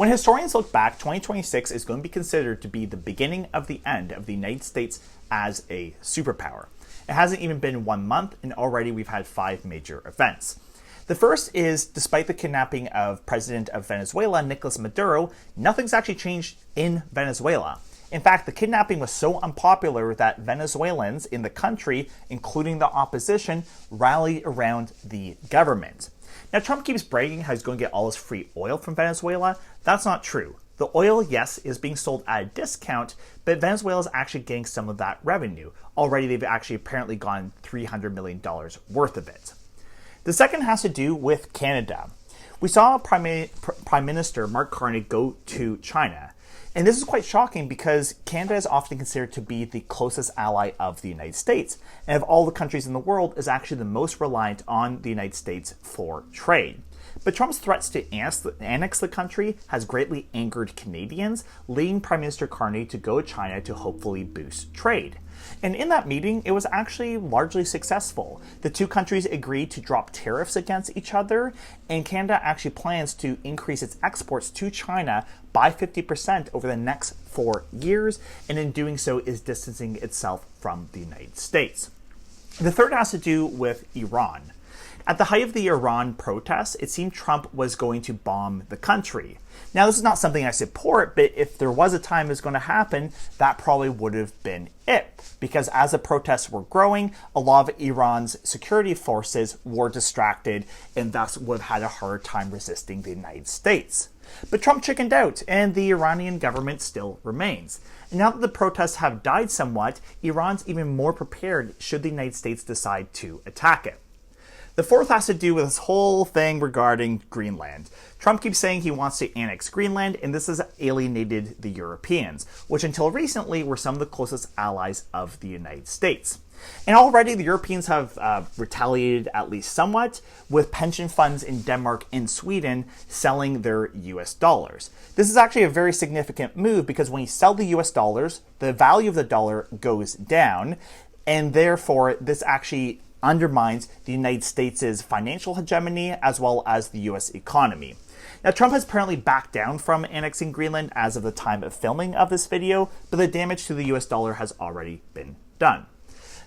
When historians look back, 2026 is going to be considered to be the beginning of the end of the United States as a superpower. It hasn't even been 1 month, and already we've had 5 major events. The first is, despite the kidnapping of President of Venezuela, Nicolas Maduro, nothing's actually changed in Venezuela. In fact, the kidnapping was so unpopular that Venezuelans in the country, including the opposition, rallied around the government. Now, Trump keeps bragging how he's going to get all his free oil from Venezuela. That's not true. The oil, yes, is being sold at a discount, but Venezuela is actually getting some of that revenue. Already, they've actually apparently gotten $300 million worth of it. The second has to do with Canada. We saw Prime Minister Mark Carney go to China. And this is quite shocking because Canada is often considered to be the closest ally of the United States. And of all the countries in the world, is actually the most reliant on the United States for trade. But Trump's threats to annex the country has greatly angered Canadians, leading Prime Minister Carney to go to China to hopefully boost trade. And in that meeting, it was actually largely successful. The two countries agreed to drop tariffs against each other, and Canada actually plans to increase its exports to China by 50% over the next 4 years, and in doing so is distancing itself from the United States. The third has to do with Iran. At the height of the Iran protests, it seemed Trump was going to bomb the country. Now, this is not something I support, but if there was a time it was going to happen, that probably would have been it. Because as the protests were growing, a lot of Iran's security forces were distracted and thus would have had a hard time resisting the United States. But Trump chickened out, and the Iranian government still remains. And now that the protests have died somewhat, Iran's even more prepared should the United States decide to attack it. The fourth has to do with this whole thing regarding Greenland. Trump keeps saying he wants to annex Greenland, and this has alienated the Europeans, which until recently were some of the closest allies of the United States. And already the Europeans have retaliated at least somewhat, with pension funds in Denmark and Sweden selling their US dollars. This is actually a very significant move because when you sell the US dollars, the value of the dollar goes down, and therefore this actually undermines the United States' financial hegemony as well as the US economy. Now, Trump has apparently backed down from annexing Greenland as of the time of filming of this video, but the damage to the US dollar has already been done.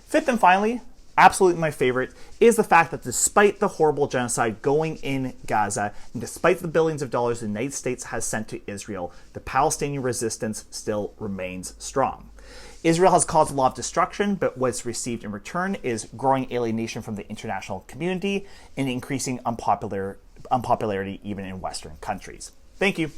Fifth and finally, absolutely my favorite, is the fact that despite the horrible genocide going in Gaza, and despite the billions of dollars the United States has sent to Israel, the Palestinian resistance still remains strong. Israel has caused a lot of destruction, but what's received in return is growing alienation from the international community and increasing unpopularity even in Western countries. Thank you.